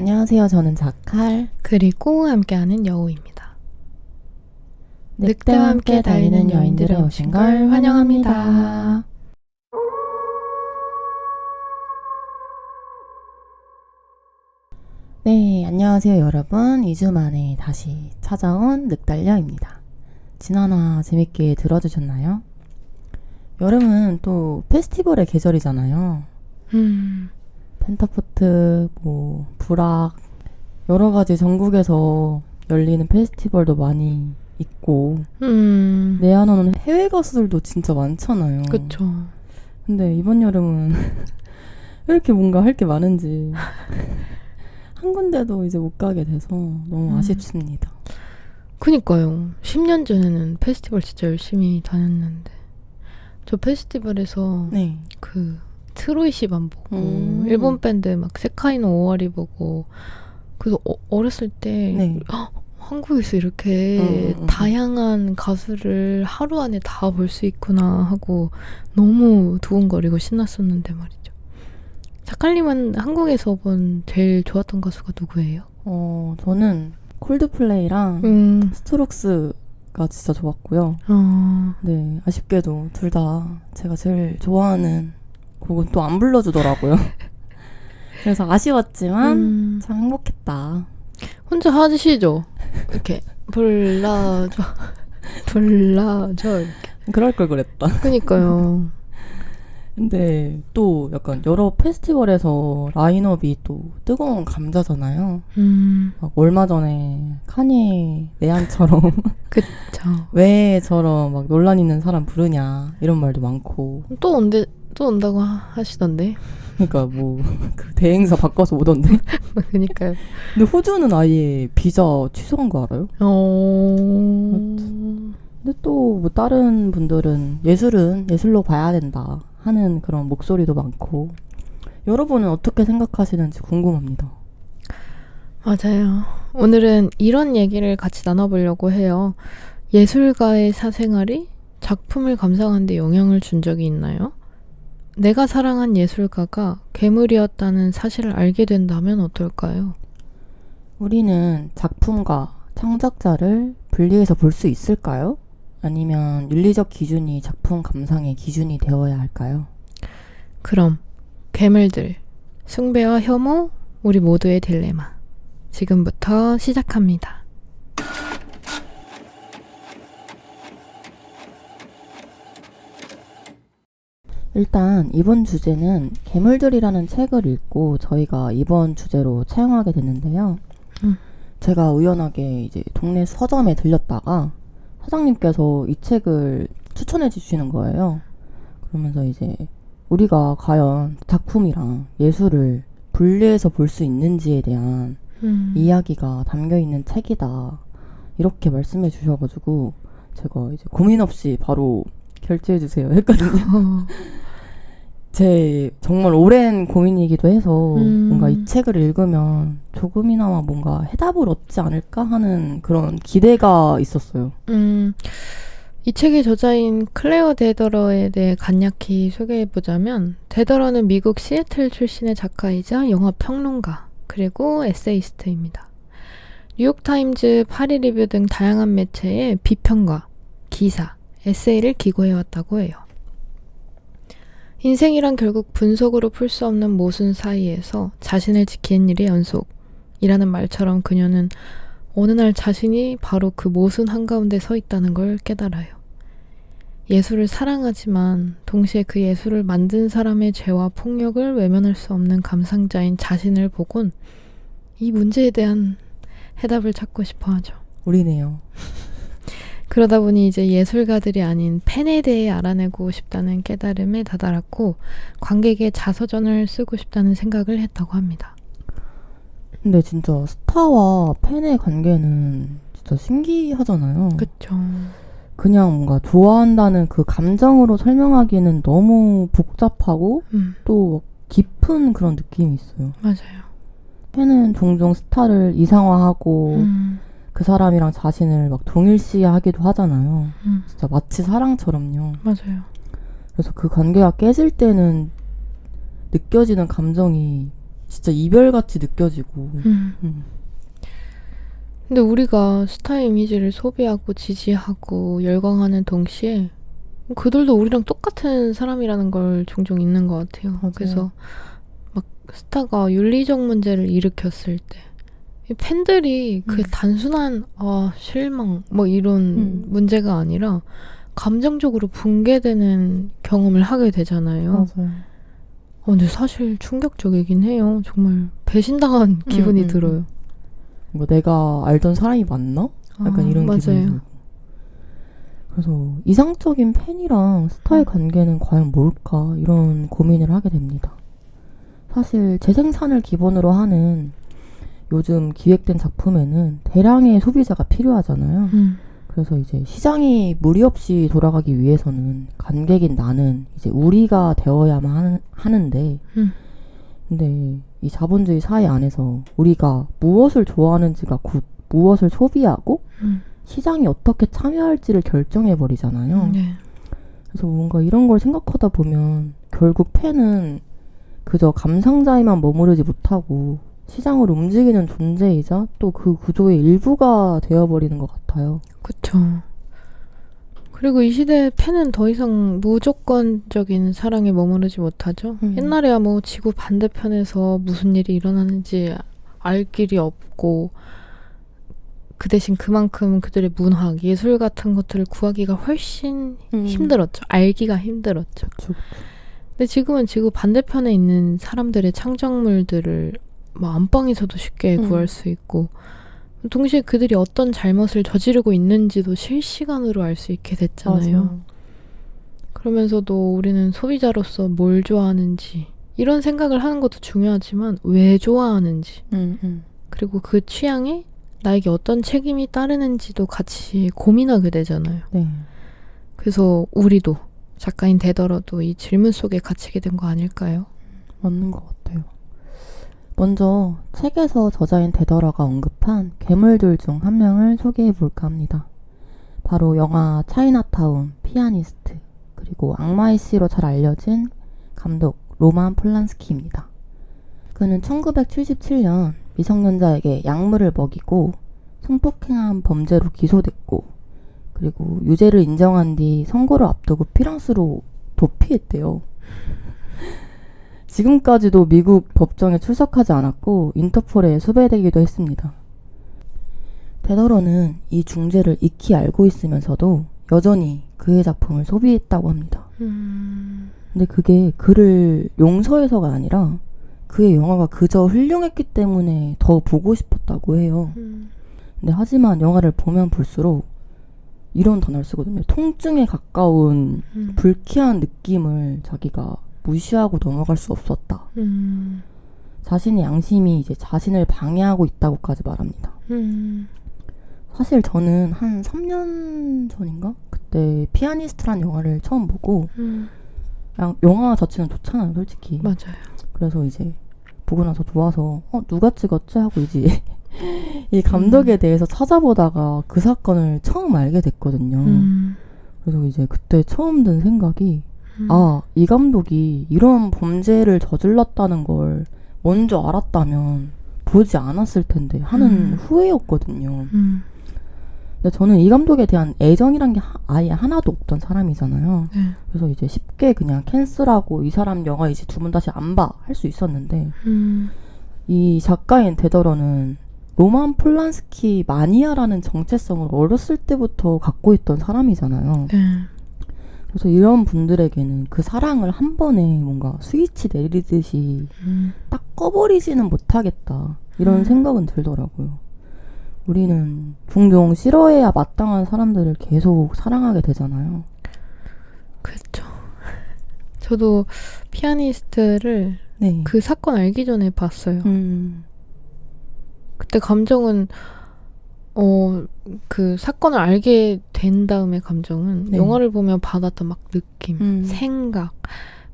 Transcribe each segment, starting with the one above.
안녕하세요. 저는 자칼. 그리고 함께하는 여우입니다. 늑대와 함께 달리는 여인들에 오신 걸 환영합니다. 네, 안녕하세요 여러분. 2주 만에 다시 찾아온 늑달려입니다. 지난화 재밌게 들어주셨나요? 여름은 또 페스티벌의 계절이잖아요. 펜타포트, 불악, 여러 가지 전국에서 열리는 페스티벌도 많이 있고, 내한오는 해외 가수들도 진짜 많잖아요. 그쵸. 근데 이번 여름은 왜 이렇게 뭔가 할 게 많은지 한 군데도 이제 못 가게 돼서 너무 아쉽습니다. 그니까요. 10년 전에는 페스티벌 진짜 열심히 다녔는데 저 페스티벌에서 네. 그 트로이 시반 보고 일본 밴드 막 세카이노 오와리 보고 그래서 어렸을 때 네. 한국에서 이렇게 다양한 가수를 하루 안에 다 볼 수 있구나 하고 너무 두근거리고 신났었는데 말이죠. 자칼님은 한국에서 본 제일 좋았던 가수가 누구예요? 저는 콜드플레이랑 스트록스가 진짜 좋았고요. 네, 아쉽게도 둘 다 제가 제일 좋아하는 곡은 또 안 불러주더라고요. 그래서 아쉬웠지만 참 행복했다. 혼자 하시죠? 이렇게 불러줘 이렇게. 그럴 걸 그랬다. 그니까요. 근데 또 약간 여러 페스티벌에서 라인업이 또 뜨거운 감자잖아요. 막 얼마 전에 카니에 내한처럼 그쵸. 왜 저런 막 논란 있는 사람 부르냐 이런 말도 많고. 또 온다고 하시던데. 그러니까 그 대행사 바꿔서 오던데. 그니까요. 근데 호주는 아예 비자 취소한 거 알아요? 근데 또 다른 분들은 예술은 예술로 봐야 된다 하는 그런 목소리도 많고. 여러분은 어떻게 생각하시는지 궁금합니다. 맞아요. 오늘은 이런 얘기를 같이 나눠보려고 해요. 예술가의 사생활이 작품을 감상하는 데 영향을 준 적이 있나요? 내가 사랑한 예술가가 괴물이었다는 사실을 알게 된다면 어떨까요? 우리는 작품과 창작자를 분리해서 볼 수 있을까요? 아니면 윤리적 기준이 작품 감상의 기준이 되어야 할까요? 그럼 괴물들, 숭배와 혐오, 우리 모두의 딜레마. 지금부터 시작합니다. 일단 이번 주제는 괴물들이라는 책을 읽고 저희가 이번 주제로 채용하게 됐는데요. 제가 우연하게 이제 동네 서점에 들렸다가 사장님께서 이 책을 추천해 주시는 거예요. 그러면서 이제 우리가 과연 작품이랑 예술을 분리해서 볼 수 있는지에 대한 이야기가 담겨있는 책이다 이렇게 말씀해 주셔가지고 제가 이제 고민 없이 바로 결제해 주세요 했거든요. 제 정말 오랜 고민이기도 해서 뭔가 이 책을 읽으면 조금이나마 뭔가 해답을 얻지 않을까 하는 그런 기대가 있었어요. 이 책의 저자인 클레어 데더러에 대해 간략히 소개해보자면, 데더러는 미국 시애틀 출신의 작가이자 영화 평론가 그리고 에세이스트입니다. 뉴욕타임즈, 파리리뷰 등 다양한 매체에 비평과 기사, 에세이를 기고해왔다고 해요. 인생이란 결국 분석으로 풀 수 없는 모순 사이에서 자신을 지키는 일의 연속이라는 말처럼 그녀는 어느 날 자신이 바로 그 모순 한가운데 서 있다는 걸 깨달아요. 예술을 사랑하지만 동시에 그 예술을 만든 사람의 죄와 폭력을 외면할 수 없는 감상자인 자신을 보곤 이 문제에 대한 해답을 찾고 싶어 하죠. 우리네요. 그러다 보니 이제 예술가들이 아닌 팬에 대해 알아내고 싶다는 깨달음에 다다랐고 관객의 자서전을 쓰고 싶다는 생각을 했다고 합니다. 근데 진짜 스타와 팬의 관계는 진짜 신기하잖아요. 그쵸. 그냥 뭔가 좋아한다는 그 감정으로 설명하기는 너무 복잡하고 또 깊은 그런 느낌이 있어요. 맞아요. 팬은 종종 스타를 이상화하고 그 사람이랑 자신을 막 동일시하기도 하잖아요. 진짜 마치 사랑처럼요. 맞아요. 그래서 그 관계가 깨질 때는 느껴지는 감정이 진짜 이별같이 느껴지고. 근데 우리가 스타 이미지를 소비하고 지지하고 열광하는 동시에 그들도 우리랑 똑같은 사람이라는 걸 종종 있는 것 같아요. 맞아요. 그래서 막 스타가 윤리적 문제를 일으켰을 때 이 팬들이 그 단순한 실망 뭐 이런 문제가 아니라 감정적으로 붕괴되는 경험을 하게 되잖아요. 맞아요. 근데 사실 충격적이긴 해요. 정말 배신당한 기분이 들어요. 뭐 내가 알던 사람이 맞나? 약간 이런 맞아요. 기분이 들고. 그래서 이상적인 팬이랑 스타의 관계는 과연 뭘까? 이런 고민을 하게 됩니다. 사실 재생산을 기본으로 하는 요즘 기획된 작품에는 대량의 소비자가 필요하잖아요. 그래서 이제 시장이 무리 없이 돌아가기 위해서는 관객인 나는 이제 우리가 되어야만 하는데 근데 이 자본주의 사회 안에서 우리가 무엇을 좋아하는지가 곧 무엇을 소비하고 시장이 어떻게 참여할지를 결정해버리잖아요. 네. 그래서 뭔가 이런 걸 생각하다 보면 결국 팬은 그저 감상자에만 머무르지 못하고 시장을 움직이는 존재이자 또 그 구조의 일부가 되어버리는 것 같아요. 그쵸. 그리고 이 시대의 팬은 더 이상 무조건적인 사랑에 머무르지 못하죠. 옛날에야 뭐 지구 반대편에서 무슨 일이 일어나는지 알 길이 없고 그 대신 그만큼 그들의 문학, 예술 같은 것들을 구하기가 훨씬 힘들었죠. 알기가 힘들었죠. 그쵸. 근데 지금은 지구 반대편에 있는 사람들의 창작물들을 뭐 안방에서도 쉽게 구할 수 있고 동시에 그들이 어떤 잘못을 저지르고 있는지도 실시간으로 알 수 있게 됐잖아요. 맞아요. 그러면서도 우리는 소비자로서 뭘 좋아하는지 이런 생각을 하는 것도 중요하지만 왜 좋아하는지 그리고 그 취향에 나에게 어떤 책임이 따르는지도 같이 고민하게 되잖아요. 네. 그래서 우리도 작가인 데더러도 이 질문 속에 갇히게 된 거 아닐까요? 맞는 것 같아요. 먼저 책에서 저자인 데더러가 언급한 괴물들 중 한 명을 소개해 볼까 합니다. 바로 영화 차이나타운, 피아니스트, 그리고 악마의 씨로 잘 알려진 감독 로만 폴란스키입니다. 그는 1977년 미성년자에게 약물을 먹이고 성폭행한 범죄로 기소됐고 그리고 유죄를 인정한 뒤 선고를 앞두고 프랑스로 도피했대요. 지금까지도 미국 법정에 출석하지 않았고 인터폴에 수배되기도 했습니다. 데더러는 이 중죄를 익히 알고 있으면서도 여전히 그의 작품을 소비했다고 합니다. 근데 그게 그를 용서해서가 아니라 그의 영화가 그저 훌륭했기 때문에 더 보고 싶었다고 해요. 근데 하지만 영화를 보면 볼수록 이런 단어를 쓰거든요. 통증에 가까운 불쾌한 느낌을 자기가 무시하고 넘어갈 수 없었다. 자신의 양심이 이제 자신을 방해하고 있다고까지 말합니다. 사실 저는 한 3년 전인가? 그때 피아니스트란 영화를 처음 보고 영화 자체는 좋잖아요, 솔직히. 맞아요. 그래서 이제 보고 나서 좋아서 누가 찍었지? 하고 이제 이 감독에 대해서 찾아보다가 그 사건을 처음 알게 됐거든요. 그래서 이제 그때 처음 든 생각이 이 감독이 이런 범죄를 저질렀다는 걸 먼저 알았다면 보지 않았을 텐데 하는 후회였거든요. 근데 저는 이 감독에 대한 애정이란 게 아예 하나도 없던 사람이잖아요. 그래서 이제 쉽게 그냥 캔슬하고 이 사람 영화 이제 두 번 다시 안 봐 할 수 있었는데 이 작가인 데더러는 로만 폴란스키 마니아라는 정체성을 어렸을 때부터 갖고 있던 사람이잖아요. 그래서 이런 분들에게는 그 사랑을 한 번에 뭔가 스위치 내리듯이 딱 꺼버리지는 못하겠다. 이런 생각은 들더라고요. 우리는 종종 싫어해야 마땅한 사람들을 계속 사랑하게 되잖아요. 그렇죠. 저도 피아니스트를 네. 그 사건 알기 전에 봤어요. 그때 감정은 그 사건을 알게 된 다음에 감정은 네. 영화를 보면 받았던 막 느낌, 생각,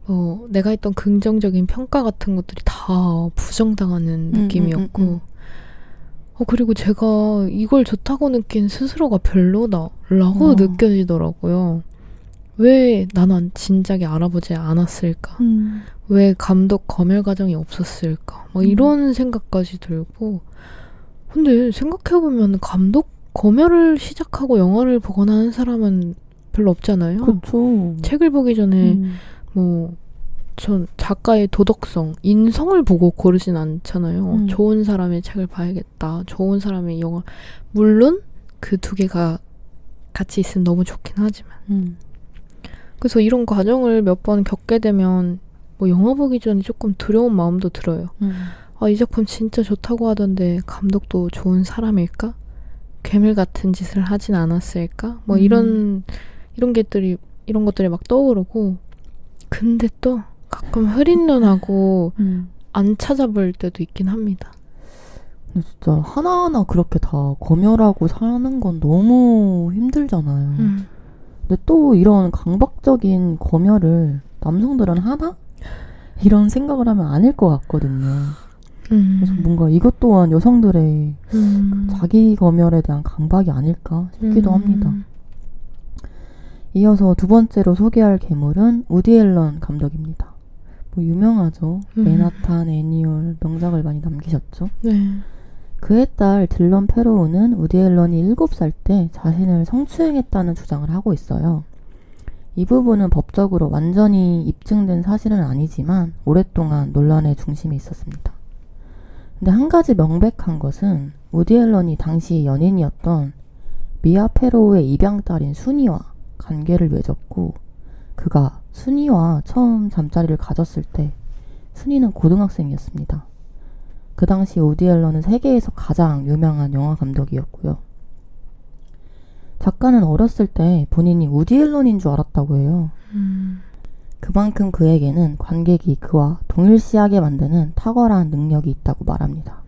뭐 내가 했던 긍정적인 평가 같은 것들이 다 부정당하는 느낌이었고 그리고 제가 이걸 좋다고 느낀 스스로가 별로다라고 느껴지더라고요. 왜 나는 진작에 알아보지 않았을까? 왜 감독 검열 과정이 없었을까? 뭐 이런 생각까지 들고. 근데 생각해보면 감독 검열을 시작하고 영화를 보거나 하는 사람은 별로 없잖아요. 그렇죠. 책을 보기 전에 전 작가의 도덕성, 인성을 보고 고르진 않잖아요. 좋은 사람의 책을 봐야겠다. 좋은 사람의 영화. 물론 그 두 개가 같이 있으면 너무 좋긴 하지만. 그래서 이런 과정을 몇 번 겪게 되면 뭐 영화 보기 전에 조금 두려운 마음도 들어요. 아, 이 작품 진짜 좋다고 하던데 감독도 좋은 사람일까? 괴물 같은 짓을 하진 않았을까? 뭐 이런 것들이 막 떠오르고. 근데 또 가끔 흐린 눈하고 안 찾아볼 때도 있긴 합니다. 근데 진짜 하나하나 그렇게 다 검열하고 사는 건 너무 힘들잖아요. 근데 또 이런 강박적인 검열을 남성들은 하나? 이런 생각을 하면 아닐 것 같거든요. 그래서 뭔가 이것 또한 여성들의 그 자기 검열에 대한 강박이 아닐까 싶기도 합니다. 이어서 두 번째로 소개할 괴물은 우디 앨런 감독입니다. 뭐 유명하죠. 맨하탄, 애니얼 명작을 많이 남기셨죠. 네. 그의 딸 딜런 페로우는 우디 앨런이 7살 때 자신을 성추행했다는 주장을 하고 있어요. 이 부분은 법적으로 완전히 입증된 사실은 아니지만 오랫동안 논란의 중심에 있었습니다. 근데 한 가지 명백한 것은 우디 앨런이 당시 연인이었던 미아 페로우의 입양딸인 순이와 관계를 맺었고, 그가 순이와 처음 잠자리를 가졌을 때 순이는 고등학생이었습니다. 그 당시 우디 앨런은 세계에서 가장 유명한 영화 감독이었고요. 작가는 어렸을 때 본인이 우디 앨런인 줄 알았다고 해요. 그만큼 그에게는 관객이 그와 동일시하게 만드는 탁월한 능력이 있다고 말합니다.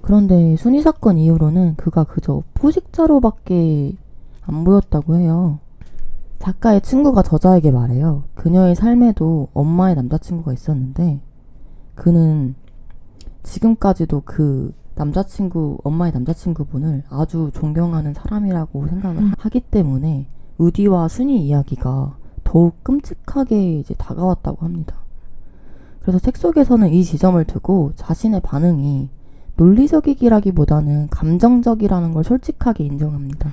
그런데 순이 사건 이후로는 그가 그저 포식자로밖에 안 보였다고 해요. 작가의 친구가 저자에게 말해요. 그녀의 삶에도 엄마의 남자친구가 있었는데 그는 지금까지도 그 엄마의 남자친구분을 아주 존경하는 사람이라고 생각을 하기 때문에 우디와 순이 이야기가 더욱 끔찍하게 이제 다가왔다고 합니다. 그래서 책 속에서는 이 지점을 두고 자신의 반응이 논리적이기라기보다는 감정적이라는 걸 솔직하게 인정합니다.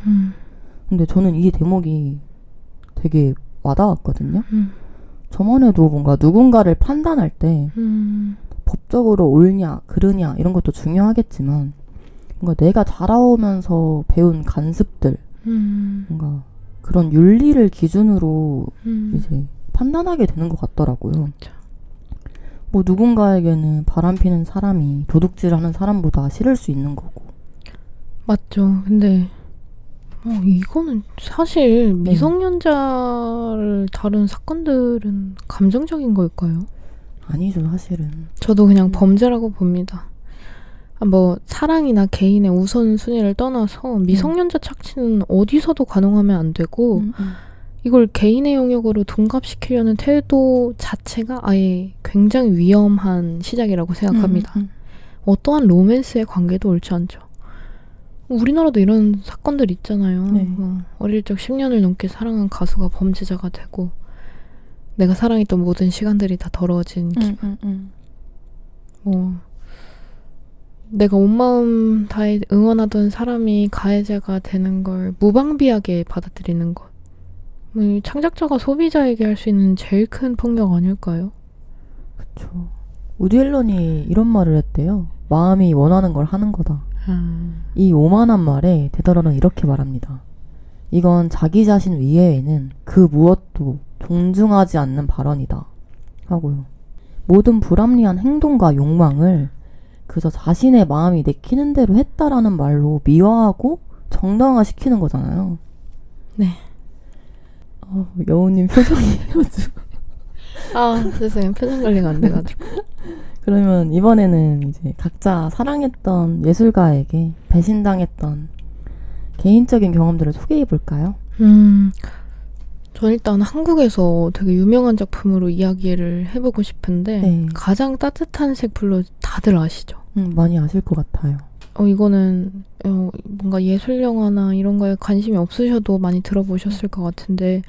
근데 저는 이 대목이 되게 와닿았거든요. 저만 해도 뭔가 누군가를 판단할 때 법적으로 옳냐 그르냐 이런 것도 중요하겠지만 뭔가 내가 자라오면서 배운 관습들 뭔가 그런 윤리를 기준으로 이제 판단하게 되는 것 같더라고요. 그렇죠. 뭐 누군가에게는 바람피는 사람이 도둑질하는 사람보다 싫을 수 있는 거고. 맞죠. 근데 이거는 사실 미성년자를 다룬 사건들은 감정적인 걸까요? 아니죠, 사실은. 저도 그냥 범죄라고 봅니다. 뭐 사랑이나 개인의 우선순위를 떠나서 미성년자 착취는 어디서도 가능하면 안 되고 이걸 개인의 영역으로 둔갑시키려는 태도 자체가 아예 굉장히 위험한 시작이라고 생각합니다. 어떠한 로맨스의 관계도 옳지 않죠. 우리나라도 이런 사건들 있잖아요. 네. 어릴 적 10년을 넘게 사랑한 가수가 범죄자가 되고 내가 사랑했던 모든 시간들이 다 더러워진 기분. 뭐 내가 온 마음 다해 응원하던 사람이 가해자가 되는 걸 무방비하게 받아들이는 것. 창작자가 소비자에게 할 수 있는 제일 큰 폭력 아닐까요? 그쵸. 우디 앨런이 이런 말을 했대요. 마음이 원하는 걸 하는 거다. 이 오만한 말에 데더런은 이렇게 말합니다. 이건 자기 자신 이외에는 그 무엇도 존중하지 않는 발언이다. 하고요. 모든 불합리한 행동과 욕망을 그저 자신의 마음이 내키는 대로 했다라는 말로 미화하고 정당화시키는 거잖아요. 네. 여우님 표정이 아주. 세상에 표정 관리가 안 돼가지고. 그러면 이번에는 이제 각자 사랑했던 예술가에게 배신당했던 개인적인 경험들을 소개해 볼까요? 전 일단 한국에서 되게 유명한 작품으로 이야기를 해보고 싶은데 네. 가장 따뜻한 색 블루 다들 아시죠? 많이 아실 것 같아요. 이거는 뭔가 예술 영화나 이런 거에 관심이 없으셔도 많이 들어보셨을 것 같은데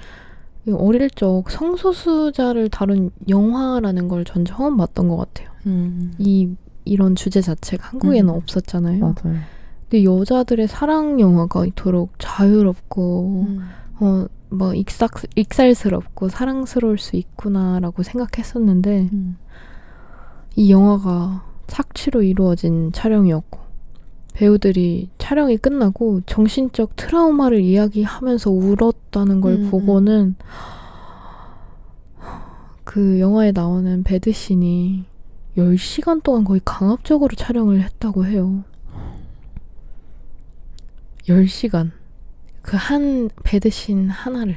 어릴 적 성소수자를 다룬 영화라는 걸 전 처음 봤던 것 같아요. 이런 주제 자체가 한국에는 없었잖아요. 맞아요. 근데 여자들의 사랑 영화가 이토록 자유롭고 뭐 익살스럽고 사랑스러울 수 있구나라고 생각했었는데 이 영화가 착취로 이루어진 촬영이었고 배우들이 촬영이 끝나고 정신적 트라우마를 이야기하면서 울었다는 걸 보고는 그 영화에 나오는 배드신이 10시간 동안 거의 강압적으로 촬영을 했다고 해요. 10시간. 그 한 배드신 하나를.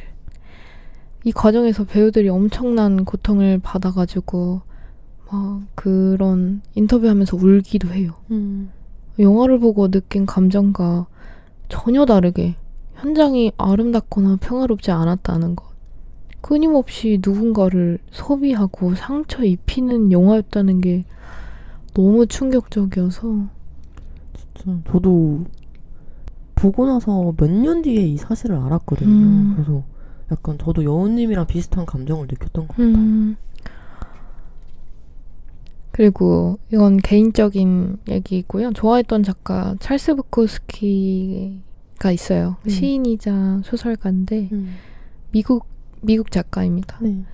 이 과정에서 배우들이 엄청난 고통을 받아가지고 막 그런 인터뷰하면서 울기도 해요. 영화를 보고 느낀 감정과 전혀 다르게 현장이 아름답거나 평화롭지 않았다는 것. 끊임없이 누군가를 소비하고 상처 입히는 영화였다는 게 너무 충격적이어서 진짜 저도 보고 나서 몇 년 뒤에 이 사실을 알았거든요. 그래서 약간 저도 여우님이랑 비슷한 감정을 느꼈던 것 같아요. 그리고 이건 개인적인 얘기고요. 좋아했던 작가 찰스 부코스키가 있어요. 시인이자 소설가인데 미국 작가입니다. 네.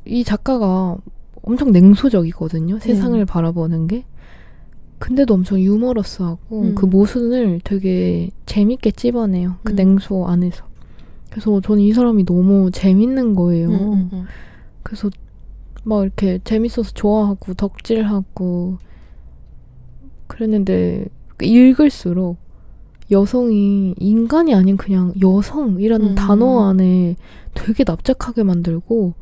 이 작가가 엄청 냉소적이거든요. 세상을 바라보는 게. 근데도 엄청 유머러스하고 그 모순을 되게 재밌게 찝어내요. 그 냉소 안에서. 그래서 저는 이 사람이 너무 재밌는 거예요. 그래서 막 이렇게 재밌어서 좋아하고 덕질하고 그랬는데 읽을수록 여성이 인간이 아닌 그냥 여성이라는 단어 안에 되게 납작하게 만들고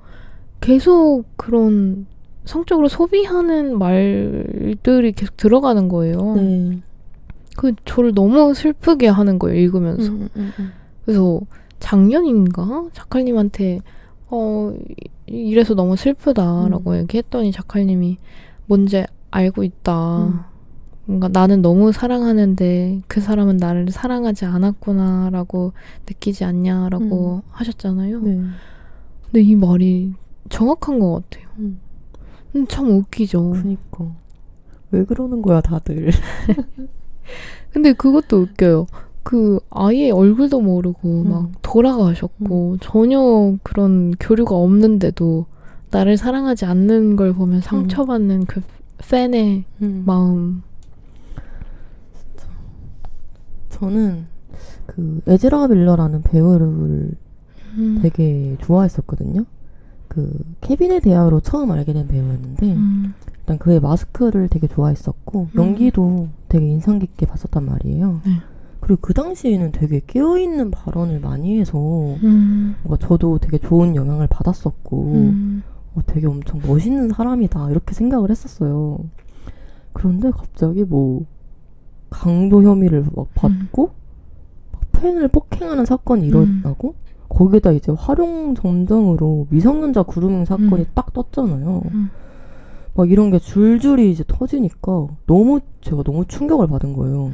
계속 그런 성적으로 소비하는 말들이 계속 들어가는 거예요. 그 저를 너무 슬프게 하는 거예요. 읽으면서. 그래서 작년인가 작가님한테 이래서 너무 슬프다라고 얘기했더니 작가님이 뭔지 알고 있다. 뭔가 나는 너무 사랑하는데 그 사람은 나를 사랑하지 않았구나라고 느끼지 않냐라고 하셨잖아요. 근데 이 말이 정확한 것 같아요. 참 웃기죠. 그니까 왜 그러는 거야 다들. 근데 그것도 웃겨요. 그 아예 얼굴도 모르고 막 돌아가셨고 전혀 그런 교류가 없는데도 나를 사랑하지 않는 걸 보면 상처받는 그 팬의 마음. 진짜. 저는 그 에즈라 밀러라는 배우를 되게 좋아했었거든요. 그 케빈의 대화로 처음 알게 된 배우였는데 일단 그의 마스크를 되게 좋아했었고 연기도 되게 인상 깊게 봤었단 말이에요. 그리고 그 당시에는 되게 깨어있는 발언을 많이 해서 뭔가 저도 되게 좋은 영향을 받았었고 되게 엄청 멋있는 사람이다 이렇게 생각을 했었어요. 그런데 갑자기 뭐 강도 혐의를 막 받고 막 팬을 폭행하는 사건이 일어나고 거기에다 이제 활용 점정으로 미성년자 그루밍 사건이 딱 떴잖아요. 막 이런 게 줄줄이 이제 터지니까 제가 너무 충격을 받은 거예요.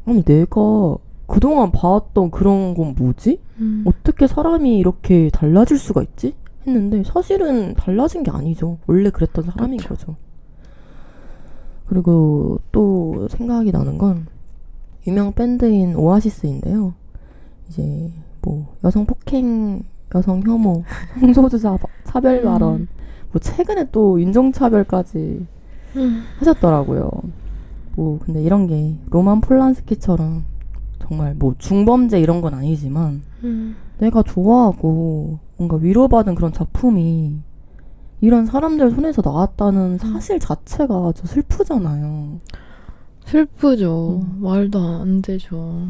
아니 내가 그동안 봐왔던 그런 건 뭐지? 어떻게 사람이 이렇게 달라질 수가 있지? 했는데 사실은 달라진 게 아니죠. 원래 그랬던 사람인 거죠. 그리고 또 생각이 나는 건 유명 밴드인 오아시스인데요. 이제 뭐 여성 폭행, 여성 혐오, 성소수자 차별 발언, 뭐 최근에 또 인종차별까지 하셨더라고요. 뭐 근데 이런 게 로만 폴란스키처럼 정말 뭐 중범죄 이런 건 아니지만 내가 좋아하고 뭔가 위로받은 그런 작품이 이런 사람들 손에서 나왔다는 사실 자체가 아주 슬프잖아요. 슬프죠. 말도 안 되죠.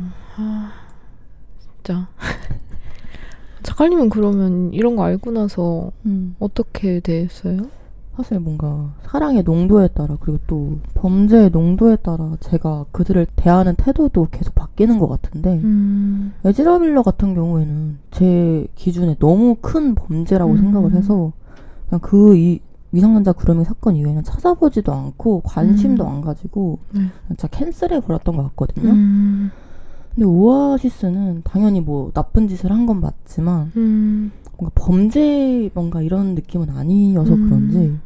진짜. 작가님은 그러면 이런 거 알고 나서 어떻게 됐어요? 사실 뭔가 사랑의 농도에 따라 그리고 또 범죄의 농도에 따라 제가 그들을 대하는 태도도 계속 바뀌는 것 같은데 에즈라 밀러 같은 경우에는 제 기준에 너무 큰 범죄라고 생각을 해서 그냥 미성년자 그루밍 사건 이후에는 찾아보지도 않고 관심도 음. 안 가지고 네. 진짜 캔슬해버렸던 것 같거든요. 근데 오아시스는 당연히 뭐 나쁜 짓을 한 건 맞지만 뭔가 범죄 뭔가 이런 느낌은 아니어서 그런지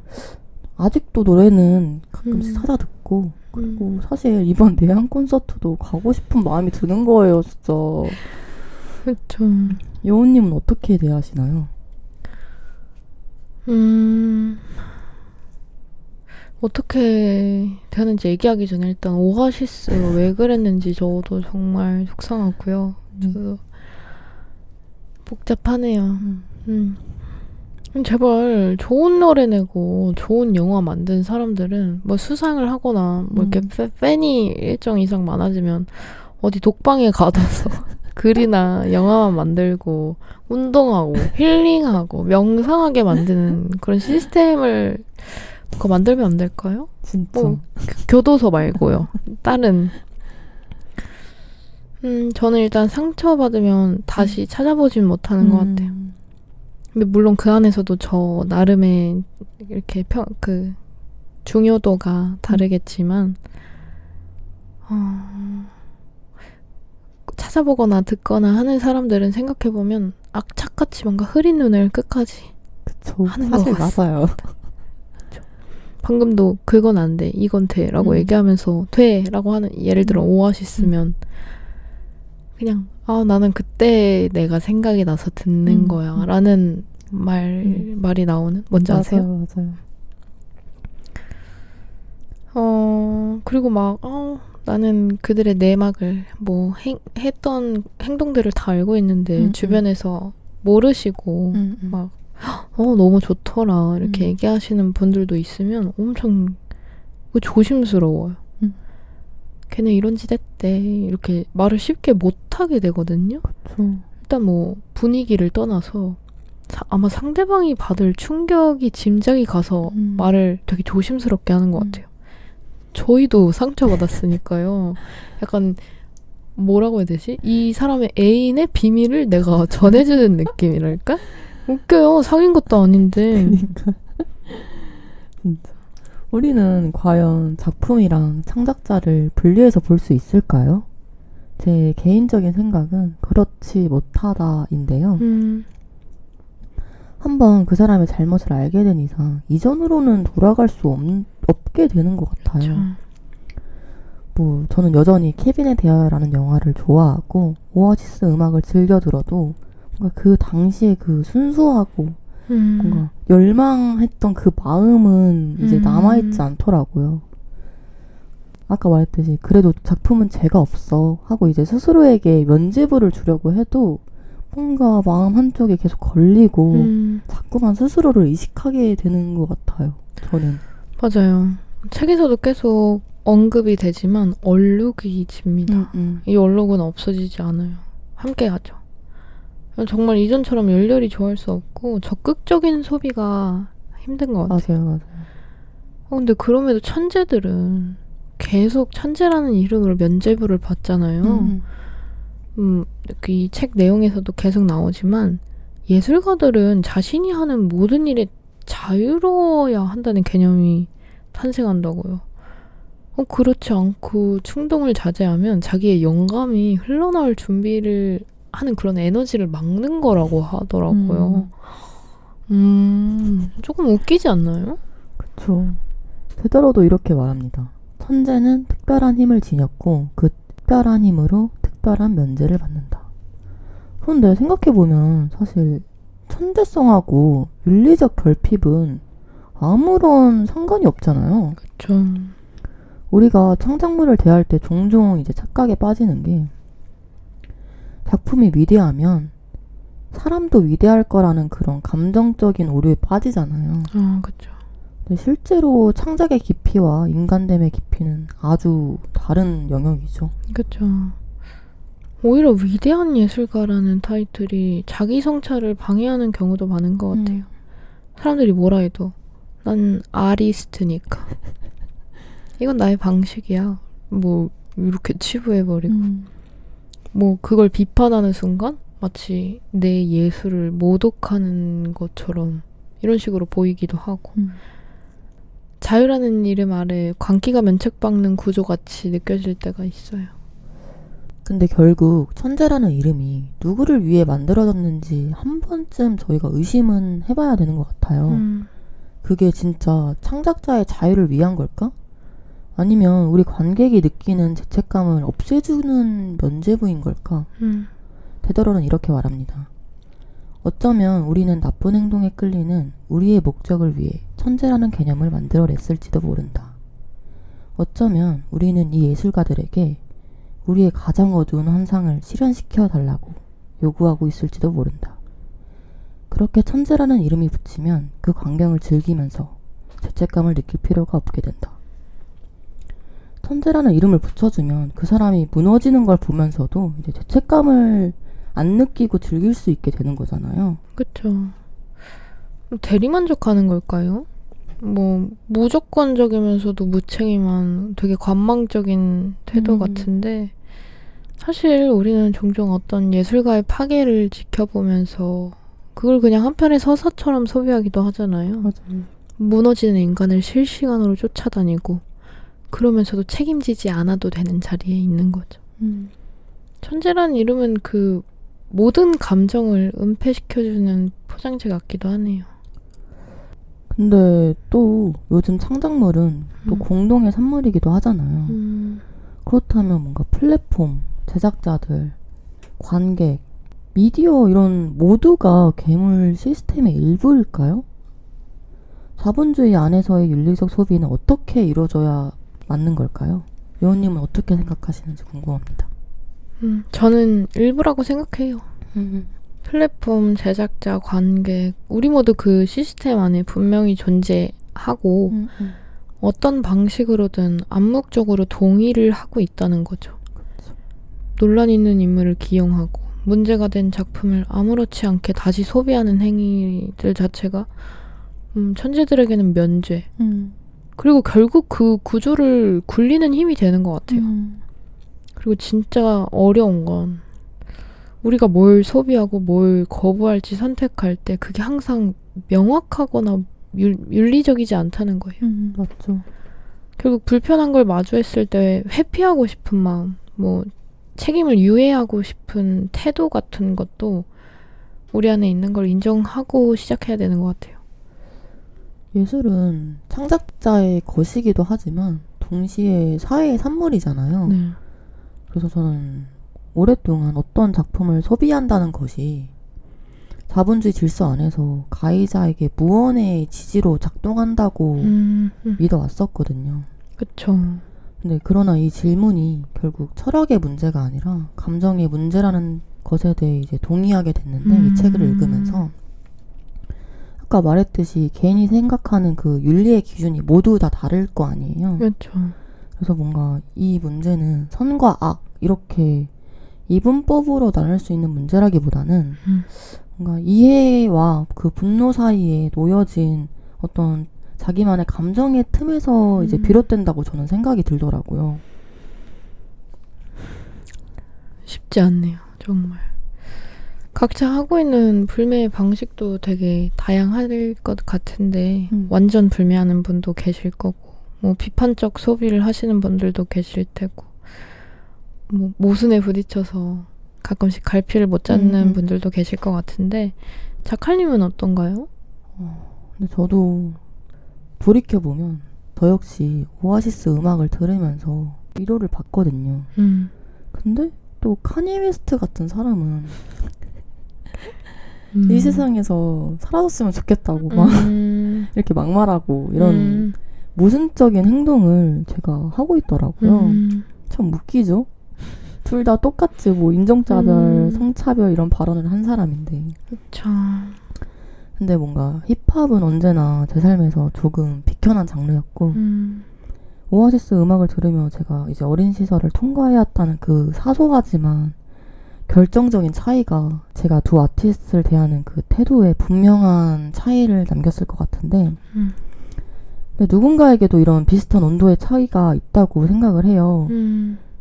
아직도 노래는 가끔씩 찾아 듣고 그리고 사실 이번 내한 콘서트도 가고 싶은 마음이 드는 거예요, 진짜. 그렇죠. 여우님은 어떻게 대하시나요? 어떻게 되는지 얘기하기 전에 일단 오아시스 왜 그랬는지 저도 정말 속상하고요. 저도 복잡하네요. 제발 좋은 노래 내고 좋은 영화 만든 사람들은 뭐 수상을 하거나 뭐 이렇게 팬이 일정 이상 많아지면 어디 독방에 가둬서 글이나 영화만 만들고 운동하고 힐링하고 명상하게 만드는 그런 시스템을 그거 만들면 안 될까요? 진짜. 뭐 교도소 말고요. 다른 저는 일단 상처받으면 다시 찾아보진 못하는 것 같아요. 근데 물론 그 안에서도 저 나름의 이렇게 그 중요도가 다르겠지만 찾아보거나 듣거나 하는 사람들은 생각해보면 악착같이 뭔가 흐린 눈을 끝까지 그쵸. 하는 사실 것 같습니다. 맞아요. 방금도 그건 안 돼, 이건 돼 라고 얘기하면서 돼 라고 하는, 예를 들어 오아시스면 그냥 나는 그때 내가 생각이 나서 듣는 거야 라는 말이 나오는, 뭔지 아세요? 맞아요. 그리고 막 나는 그들의 내막을 뭐 했던 행동들을 다 알고 있는데 주변에서 모르시고 막 너무 좋더라 이렇게 얘기하시는 분들도 있으면 엄청 조심스러워요. 걔네 이런 짓 했대 이렇게 말을 쉽게 못하게 되거든요. 그쵸. 일단 뭐 분위기를 떠나서 아마 상대방이 받을 충격이 짐작이 가서 말을 되게 조심스럽게 하는 것 같아요. 저희도 상처받았으니까요. 약간 뭐라고 해야 되지? 이 사람의 애인의 비밀을 내가 전해주는 느낌이랄까? 웃겨요. 사귄 것도 아닌데. 그러니까. 진짜. 우리는 과연 작품이랑 창작자를 분리해서 볼 수 있을까요? 제 개인적인 생각은 그렇지 못하다인데요. 한번 그 사람의 잘못을 알게 된 이상 이전으로는 돌아갈 수 없게 되는 것 같아요. 그렇죠. 뭐 저는 여전히 케빈에 대하여라는 영화를 좋아하고 오아시스 음악을 즐겨 들어도 뭔가 그 당시에 그 순수하고 뭔가 열망했던 그 마음은 이제 남아있지 않더라고요. 아까 말했듯이 그래도 작품은 죄가 없어 하고 이제 스스로에게 면죄부를 주려고 해도 뭔가 마음 한쪽에 계속 걸리고 자꾸만 스스로를 의식하게 되는 것 같아요. 저는. 맞아요. 책에서도 계속 언급이 되지만 얼룩이 집니다. 이 얼룩은 없어지지 않아요. 함께 하죠. 정말 이전처럼 열렬히 좋아할 수 없고 적극적인 소비가 힘든 것 같아요. 맞아요. 근데 그럼에도 천재들은 계속 천재라는 이름으로 면죄부를 받잖아요. 이 책 내용에서도 계속 나오지만 예술가들은 자신이 하는 모든 일에 자유로워야 한다는 개념이 탄생한다고요. 그렇지 않고 충동을 자제하면 자기의 영감이 흘러나올 준비를 하는 그런 에너지를 막는 거라고 하더라고요. 조금 웃기지 않나요? 그쵸. 페더러도 이렇게 말합니다. 천재는 특별한 힘을 지녔고 그 특별한 힘으로 특별한 면제를 받는다. 그런데 생각해보면 사실 천재성하고 윤리적 결핍은 아무런 상관이 없잖아요. 그쵸. 우리가 창작물을 대할 때 종종 이제 착각에 빠지는 게 작품이 위대하면 사람도 위대할 거라는 그런 감정적인 오류에 빠지잖아요. 그쵸. 근데 실제로 창작의 깊이와 인간됨의 깊이는 아주 다른 영역이죠. 그쵸. 오히려 위대한 예술가라는 타이틀이 자기 성찰을 방해하는 경우도 많은 것 같아요. 사람들이 뭐라 해도 난 아리스트니까 이건 나의 방식이야 뭐 이렇게 치부해버리고 뭐 그걸 비판하는 순간 마치 내 예술을 모독하는 것처럼 이런 식으로 보이기도 하고 자유라는 이름 아래 광기가 면책받는 구조같이 느껴질 때가 있어요. 근데 결국 천재라는 이름이 누구를 위해 만들어졌는지 한 번쯤 저희가 의심은 해봐야 되는 것 같아요. 그게 진짜 창작자의 자유를 위한 걸까? 아니면 우리 관객이 느끼는 죄책감을 없애주는 면죄부인 걸까? 데더러는 이렇게 말합니다. 어쩌면 우리는 나쁜 행동에 끌리는 우리의 목적을 위해 천재라는 개념을 만들어냈을지도 모른다. 어쩌면 우리는 이 예술가들에게 우리의 가장 어두운 환상을 실현시켜 달라고 요구하고 있을지도 모른다. 그렇게 천재라는 이름이 붙이면 그 광경을 즐기면서 죄책감을 느낄 필요가 없게 된다. 천재라는 이름을 붙여주면 그 사람이 무너지는 걸 보면서도 이제 죄책감을 안 느끼고 즐길 수 있게 되는 거잖아요. 그쵸. 대리만족하는 걸까요? 뭐 무조건적이면서도 무책임한 되게 관망적인 태도 같은데 사실 우리는 종종 어떤 예술가의 파괴를 지켜보면서 그걸 그냥 한편의 서사처럼 소비하기도 하잖아요. 맞아요. 무너지는 인간을 실시간으로 쫓아다니고 그러면서도 책임지지 않아도 되는 자리에 있는 거죠. 천재란 이름은 그 모든 감정을 은폐시켜주는 포장재 같기도 하네요. 근데 또 요즘 창작물은 또 공동의 산물이기도 하잖아요. 그렇다면 뭔가 플랫폼, 제작자들, 관객, 미디어 이런 모두가 괴물 시스템의 일부일까요? 자본주의 안에서의 윤리적 소비는 어떻게 이루어져야 맞는 걸까요? 여우님은 어떻게 생각하시는지 궁금합니다. 저는 일부라고 생각해요. 플랫폼, 제작자, 관객 우리 모두 그 시스템 안에 분명히 존재하고 어떤 방식으로든 암묵적으로 동의를 하고 있다는 거죠. 그렇죠. 논란 있는 인물을 기용하고 문제가 된 작품을 아무렇지 않게 다시 소비하는 행위들 자체가 천재들에게는 면죄. 그리고 결국 그 구조를 굴리는 힘이 되는 것 같아요. 그리고 진짜 어려운 건 우리가 뭘 소비하고 뭘 거부할지 선택할 때 그게 항상 명확하거나 윤리적이지 않다는 거예요. 맞죠. 결국 불편한 걸 마주했을 때 회피하고 싶은 마음, 뭐 책임을 유예하고 싶은 태도 같은 것도 우리 안에 있는 걸 인정하고 시작해야 되는 것 같아요. 예술은 창작자의 것이기도 하지만 동시에 사회의 산물이잖아요. 네. 그래서 저는 오랫동안 어떤 작품을 소비한다는 것이 자본주의 질서 안에서 가해자에게 무언의 지지로 작동한다고 믿어왔었거든요. 그쵸. 근데 그러나 이 질문이 결국 철학의 문제가 아니라 감정의 문제라는 것에 대해 이제 동의하게 됐는데 이 책을 읽으면서 아까 말했듯이 개인이 생각하는 그 윤리의 기준이 모두 다 다를 거 아니에요. 그렇죠. 그래서 뭔가 이 문제는 선과 악 이렇게 이분법으로 나눌 수 있는 문제라기보다는 뭔가 이해와 그 분노 사이에 놓여진 어떤 자기만의 감정의 틈에서 이제 비롯된다고 저는 생각이 들더라고요. 쉽지 않네요. 정말. 각자 하고 있는 불매의 방식도 되게 다양할 것 같은데 완전 불매하는 분도 계실 거고 뭐 비판적 소비를 하시는 분들도 계실 테고 뭐 모순에 부딪혀서 가끔씩 갈피를 못 잡는 분들도 계실 것 같은데 자칼님은 어떤가요? 근데 저도 돌이켜보면 저 역시 오아시스 음악을 들으면서 위로를 받거든요. 근데 또 카니 웨스트 같은 사람은 이 세상에서 사라졌으면 좋겠다고 막 이렇게 막말하고 이런 모순적인 행동을 제가 하고 있더라고요. 참 웃기죠? 둘 다 똑같이 뭐 인종차별, 성차별 이런 발언을 한 사람인데. 그쵸. 근데 뭔가 힙합은 언제나 제 삶에서 조금 비켜난 장르였고 오아시스 음악을 들으며 제가 이제 어린 시절을 통과해왔다는 그 사소하지만 결정적인 차이가 제가 두 아티스트를 대하는 그 태도에 분명한 차이를 남겼을 것 같은데 근데 누군가에게도 이런 비슷한 온도의 차이가 있다고 생각을 해요.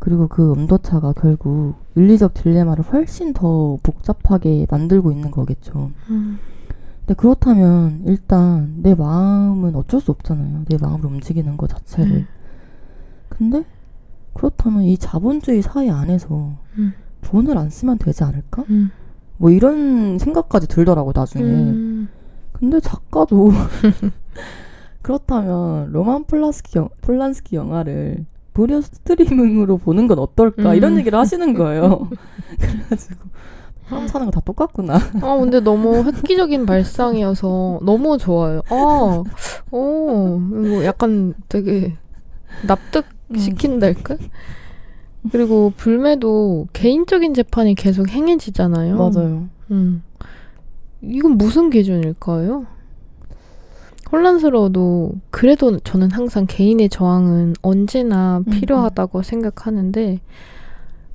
그리고 그 온도차가 결국 윤리적 딜레마를 훨씬 더 복잡하게 만들고 있는 거겠죠. 근데 그렇다면 일단 내 마음은 어쩔 수 없잖아요. 내 마음을 움직이는 것 자체를. 근데 그렇다면 이 자본주의 사회 안에서 돈을 안 쓰면 되지 않을까? 뭐 이런 생각까지 들더라고 나중에. 근데 작가도 그렇다면 로만 폴란스키 영화를 무료 스트리밍으로 보는 건 어떨까? 이런 얘기를 하시는 거예요. 그래가지고 사람 사는 거 다 똑같구나. 근데 너무 획기적인 발상이어서 너무 좋아요. 이거 약간 되게 납득시킨달까? 그리고 불매도 개인적인 재판이 계속 행해지잖아요. 맞아요. 이건 무슨 기준일까요? 혼란스러워도 그래도 저는 항상 개인의 저항은 언제나 필요하다고 생각하는데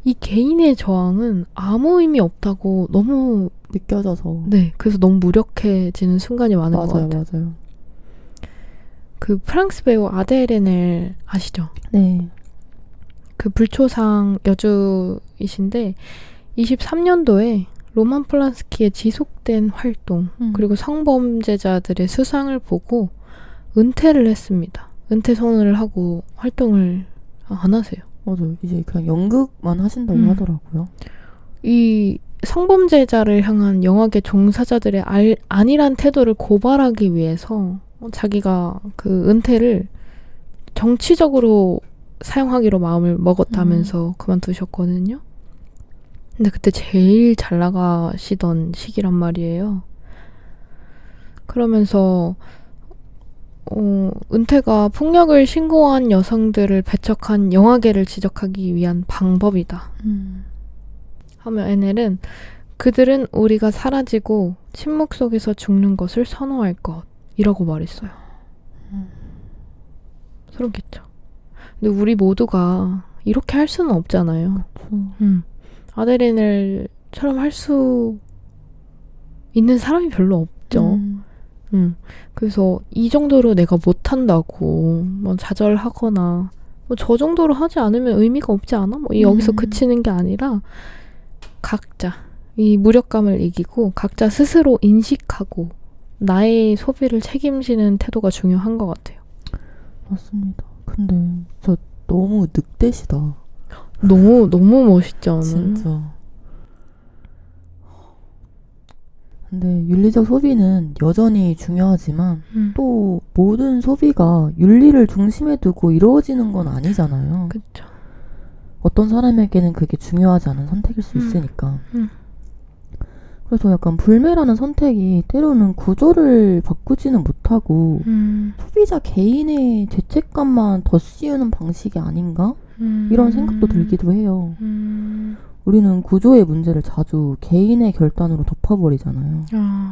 이 개인의 저항은 아무 의미 없다고 너무 느껴져서. 네, 그래서 너무 무력해지는 순간이 많은 것 같아요. 맞아요. 그 프랑스 배우 아델 아시죠? 네. 그 불초상 여주이신데 23년도에 로만 폴란스키의 지속된 활동 그리고 성범죄자들의 수상을 보고 은퇴를 했습니다. 은퇴 선언을 하고 활동을 안 하세요. 맞아요. 이제 그냥 연극만 하신다고 하더라고요. 이 성범죄자를 향한 영화계 종사자들의 안일한 태도를 고발하기 위해서 자기가 그 은퇴를 정치적으로 사용하기로 마음을 먹었다면서 그만두셨거든요. 근데 그때 제일 잘 나가시던 시기란 말이에요. 그러면서 은퇴가 폭력을 신고한 여성들을 배척한 영화계를 지적하기 위한 방법이다. 하며 NL은 그들은 우리가 사라지고 침묵 속에서 죽는 것을 선호할 것이라고 말했어요. 소름 끼쳐. 근데 우리 모두가 이렇게 할 수는 없잖아요. 아데레넬처럼 할 수 있는 사람이 별로 없죠. 그래서 이 정도로 내가 못한다고 뭐 좌절하거나 뭐 저 정도로 하지 않으면 의미가 없지 않아? 뭐 여기서 그치는 게 아니라 각자 이 무력감을 이기고 각자 스스로 인식하고 나의 소비를 책임지는 태도가 중요한 것 같아요. 맞습니다. 근데 진짜 너무 늑대시다. 너무 멋있지 않아요? 진짜. 근데 윤리적 소비는 여전히 중요하지만 또 모든 소비가 윤리를 중심에 두고 이루어지는 건 아니잖아요. 그쵸. 어떤 사람에게는 그게 중요하지 않은 선택일 수 있으니까. 그래서 약간 불매라는 선택이 때로는 구조를 바꾸지는 못하고 소비자 개인의 죄책감만 더 씌우는 방식이 아닌가? 이런 생각도 들기도 해요. 우리는 구조의 문제를 자주 개인의 결단으로 덮어버리잖아요.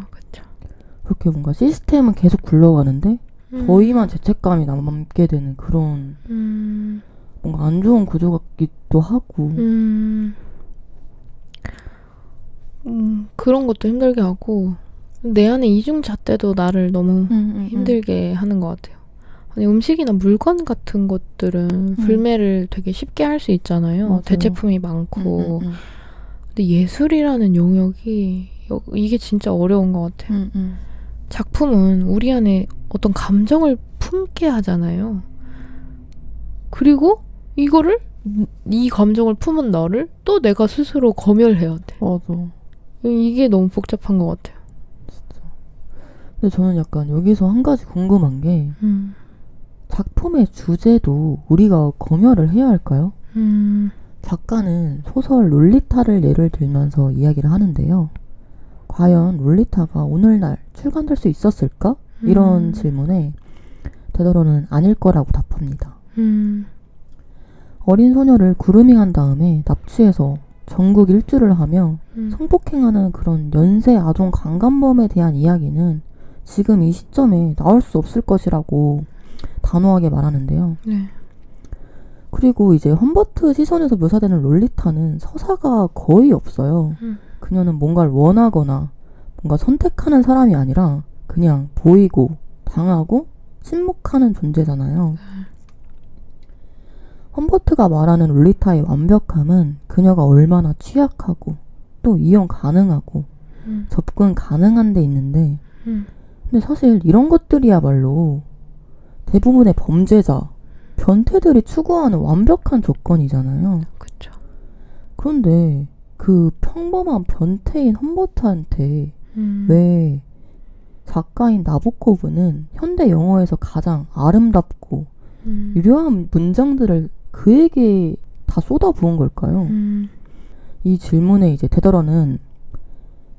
그쵸. 그렇게 뭔가 시스템은 계속 굴러가는데 저희만 죄책감이 남게 되는 그런 뭔가 안 좋은 구조 같기도 하고. 그런 것도 힘들게 하고 내 안에 이중잣대도 나를 너무 힘들게 하는 것 같아요. 아니, 음식이나 물건 같은 것들은 불매를 되게 쉽게 할 수 있잖아요. 맞아요. 대체품이 많고. 근데 예술이라는 영역이 이게 진짜 어려운 것 같아요. 작품은 우리 안에 어떤 감정을 품게 하잖아요. 그리고 이거를 이 감정을 품은 나를 또 내가 스스로 검열해야 돼. 맞아. 이게 너무 복잡한 것 같아요. 진짜. 근데 저는 약간 여기서 한 가지 궁금한 게 작품의 주제도 우리가 검열을 해야 할까요? 작가는 소설 롤리타를 예를 들면서 이야기를 하는데요. 과연 롤리타가 오늘날 출간될 수 있었을까? 이런 질문에 데더러는 아닐 거라고 답합니다. 어린 소녀를 그루밍한 다음에 납치해서 전국 일주를 하며 성폭행하는 그런 연쇄 아동 강간범에 대한 이야기는 지금 이 시점에 나올 수 없을 것이라고 단호하게 말하는데요. 네. 그리고 이제 험버트 시선에서 묘사되는 롤리타는 서사가 거의 없어요. 그녀는 뭔가를 원하거나 뭔가 선택하는 사람이 아니라 그냥 보이고 당하고 침묵하는 존재잖아요. 험버트가 말하는 롤리타의 완벽함은 그녀가 얼마나 취약하고 또 이용 가능하고 접근 가능한 데 있는데 근데 사실 이런 것들이야말로 대부분의 범죄자, 변태들이 추구하는 완벽한 조건이잖아요. 그쵸. 그런데 그 평범한 변태인 험버트한테 왜 작가인 나보코브는 현대 영어에서 가장 아름답고 유려한 문장들을 그에게 다 쏟아부은 걸까요? 이 질문에 이제 데더러는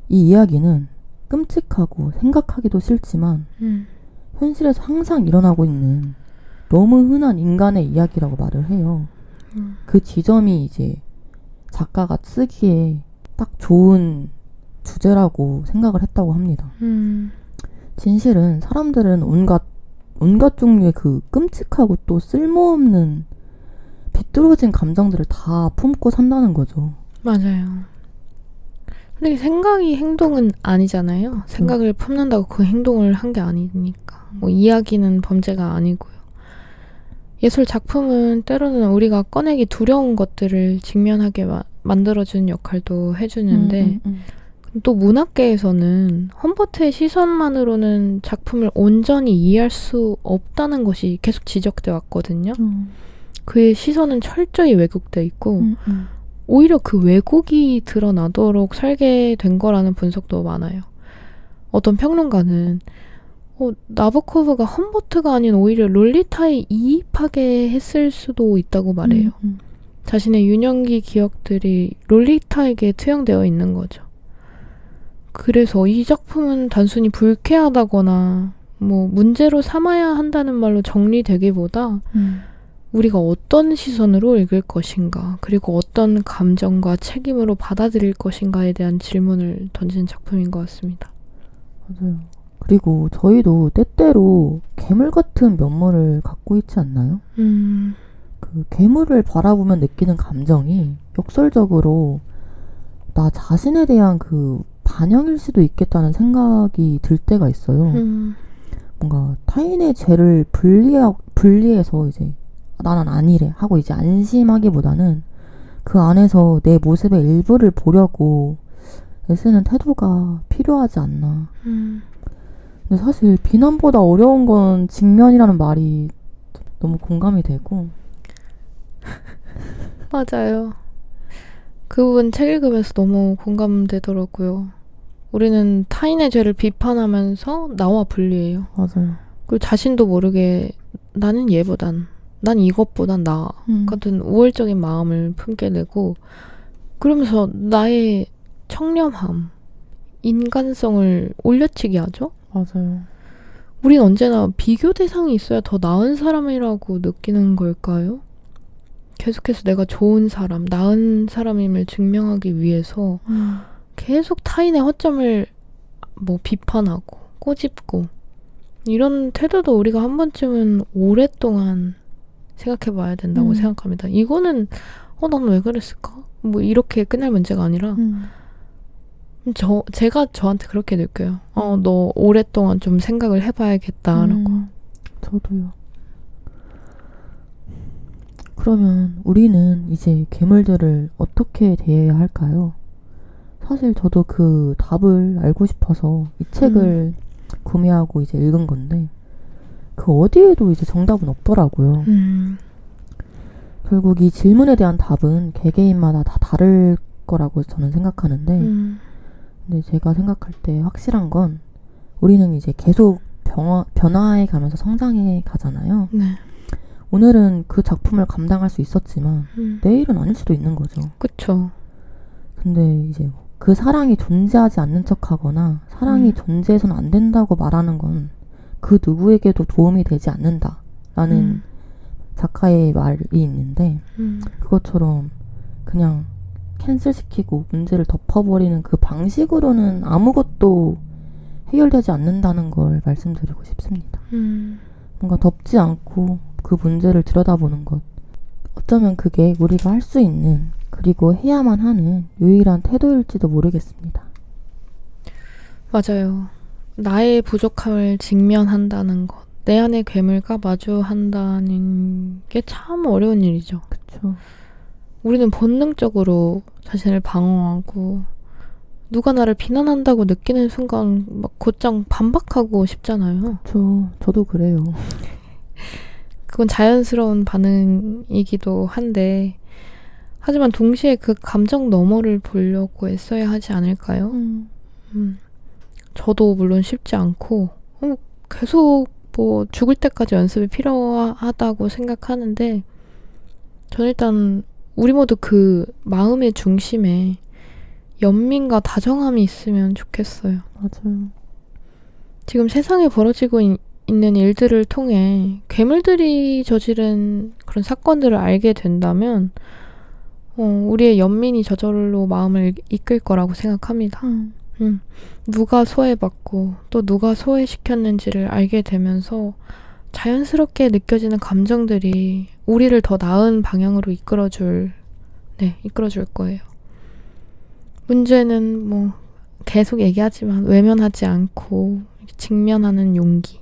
이 이야기는 끔찍하고 생각하기도 싫지만 현실에서 항상 일어나고 있는 너무 흔한 인간의 이야기라고 말을 해요. 그 지점이 이제 작가가 쓰기에 딱 좋은 주제라고 생각을 했다고 합니다. 진실은 사람들은 온갖 종류의 그 끔찍하고 또 쓸모없는 비뚤어진 감정들을 다 품고 산다는 거죠. 맞아요. 근데 생각이 행동은 아니잖아요. 생각을 품는다고 그 행동을 한 게 아니니까. 뭐 이야기는 범죄가 아니고요. 예술 작품은 때로는 우리가 꺼내기 두려운 것들을 직면하게 만들어주는 역할도 해주는데 또 문학계에서는 험버트의 시선만으로는 작품을 온전히 이해할 수 없다는 것이 계속 지적돼 왔거든요. 그의 시선은 철저히 왜곡돼 있고 오히려 그 왜곡이 드러나도록 설계된 거라는 분석도 많아요. 어떤 평론가는 나보코브가 험버트가 아닌 오히려 롤리타에 이입하게 했을 수도 있다고 말해요. 자신의 유년기 기억들이 롤리타에게 투영되어 있는 거죠. 그래서 이 작품은 단순히 불쾌하다거나 뭐 문제로 삼아야 한다는 말로 정리되기보다 우리가 어떤 시선으로 읽을 것인가, 그리고 어떤 감정과 책임으로 받아들일 것인가에 대한 질문을 던지는 작품인 것 같습니다. 맞아요. 그리고 저희도 때때로 괴물 같은 면모를 갖고 있지 않나요? 그 괴물을 바라보면 느끼는 감정이 역설적으로 나 자신에 대한 그 반영일 수도 있겠다는 생각이 들 때가 있어요. 뭔가 타인의 죄를 분리해서 이제 나는 아니래 하고 이제 안심하기보다는 그 안에서 내 모습의 일부를 보려고 애쓰는 태도가 필요하지 않나. 근데 사실 비난보다 어려운 건 직면이라는 말이 너무 공감이 되고. 맞아요. 그 부분 책 읽으면서 너무 공감되더라고요. 우리는 타인의 죄를 비판하면서 나와 분리해요. 맞아요. 그리고 자신도 모르게 나는 얘보단, 난 이것보단 나 같은 우월적인 마음을 품게 되고, 그러면서 나의 청렴함, 인간성을 올려치게 하죠. 맞아요. 우린 언제나 비교 대상이 있어야 더 나은 사람이라고 느끼는 걸까요? 계속해서 내가 좋은 사람, 나은 사람임을 증명하기 위해서 계속 타인의 허점을 뭐 비판하고 꼬집고 이런 태도도 우리가 한 번쯤은 오랫동안 생각해 봐야 된다고 생각합니다. 이거는 난 왜 그랬을까? 뭐 이렇게 끝날 문제가 아니라 제가 저한테 그렇게 느껴요. 너 오랫동안 좀 생각을 해봐야겠다라고. 저도요. 그러면 우리는 이제 괴물들을 어떻게 대해야 할까요? 사실 저도 그 답을 알고 싶어서 이 책을 구매하고 이제 읽은 건데 그 어디에도 이제 정답은 없더라고요. 결국 이 질문에 대한 답은 개개인마다 다 다를 거라고 저는 생각하는데 근데 제가 생각할 때 확실한 건 우리는 이제 계속 변화해 가면서 성장해 가잖아요. 네. 오늘은 그 작품을 감당할 수 있었지만 내일은 아닐 수도 있는 거죠. 그쵸. 근데 이제 그 사랑이 존재하지 않는 척하거나 사랑이 존재해서는 안 된다고 말하는 건 그 누구에게도 도움이 되지 않는다라는 작가의 말이 있는데 그것처럼 그냥 캔슬시키고 문제를 덮어버리는 그 방식으로는 아무것도 해결되지 않는다는 걸 말씀드리고 싶습니다. 뭔가 덮지 않고 그 문제를 들여다보는 것. 어쩌면 그게 우리가 할 수 있는 그리고 해야만 하는 유일한 태도일지도 모르겠습니다. 맞아요. 나의 부족함을 직면한다는 것. 내 안의 괴물과 마주한다는 게 참 어려운 일이죠. 그쵸. 우리는 본능적으로 자신을 방어하고 누가 나를 비난한다고 느끼는 순간 막 곧장 반박하고 싶잖아요. 저도 그래요. 그건 자연스러운 반응이기도 한데 하지만 동시에 그 감정 너머를 보려고 애써야 하지 않을까요? 저도 물론 쉽지 않고 계속 뭐 죽을 때까지 연습이 필요하다고 생각하는데 저는 일단 우리 모두 그 마음의 중심에 연민과 다정함이 있으면 좋겠어요. 맞아요. 지금 세상에 벌어지고 있는 일들을 통해 괴물들이 저지른 그런 사건들을 알게 된다면 우리의 연민이 저절로 마음을 이끌 거라고 생각합니다. 누가 소외받고 또 누가 소외시켰는지를 알게 되면서 자연스럽게 느껴지는 감정들이 우리를 더 나은 방향으로 이끌어줄 거예요. 문제는 뭐 계속 얘기하지만 외면하지 않고 직면하는 용기,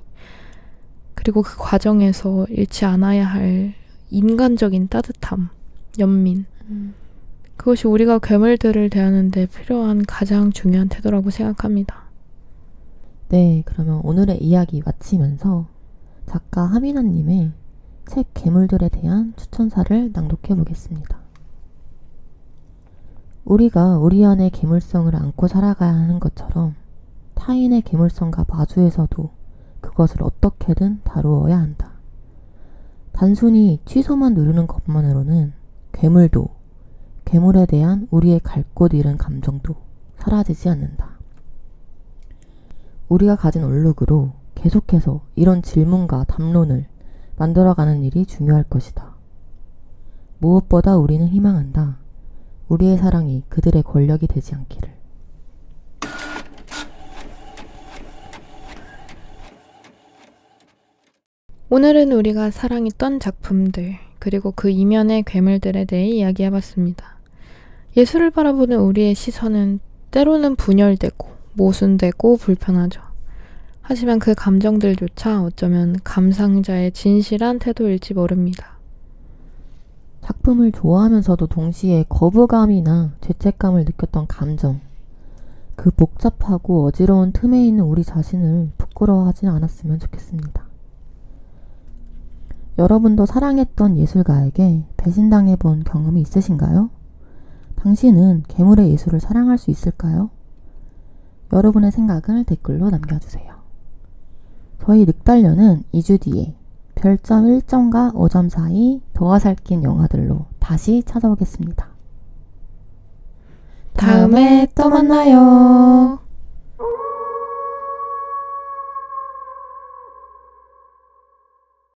그리고 그 과정에서 잃지 않아야 할 인간적인 따뜻함, 연민, 그것이 우리가 괴물들을 대하는 데 필요한 가장 중요한 태도라고 생각합니다. 네, 그러면 오늘의 이야기 마치면서 작가 하민아님의 책 괴물들에 대한 추천사를 낭독해 보겠습니다. 우리가 우리 안의 괴물성을 안고 살아가야 하는 것처럼 타인의 괴물성과 마주해서도 그것을 어떻게든 다루어야 한다. 단순히 취소만 누르는 것만으로는 괴물도, 괴물에 대한 우리의 갈 곳 잃은 감정도 사라지지 않는다. 우리가 가진 얼룩으로 계속해서 이런 질문과 담론을 만들어가는 일이 중요할 것이다. 무엇보다 우리는 희망한다. 우리의 사랑이 그들의 권력이 되지 않기를. 오늘은 우리가 사랑했던 작품들, 그리고 그 이면의 괴물들에 대해 이야기해봤습니다. 예술을 바라보는 우리의 시선은 때로는 분열되고 모순되고 불편하죠. 하지만 그 감정들조차 어쩌면 감상자의 진실한 태도일지 모릅니다. 작품을 좋아하면서도 동시에 거부감이나 죄책감을 느꼈던 감정, 그 복잡하고 어지러운 틈에 있는 우리 자신을 부끄러워하지 않았으면 좋겠습니다. 여러분도 사랑했던 예술가에게 배신당해본 경험이 있으신가요? 당신은 괴물의 예술을 사랑할 수 있을까요? 여러분의 생각을 댓글로 남겨주세요. 저희 늑달려는 2주 뒤에 별점 1점과 5점 사이 도화살낀 영화들로 다시 찾아오겠습니다. 다음에 또 만나요.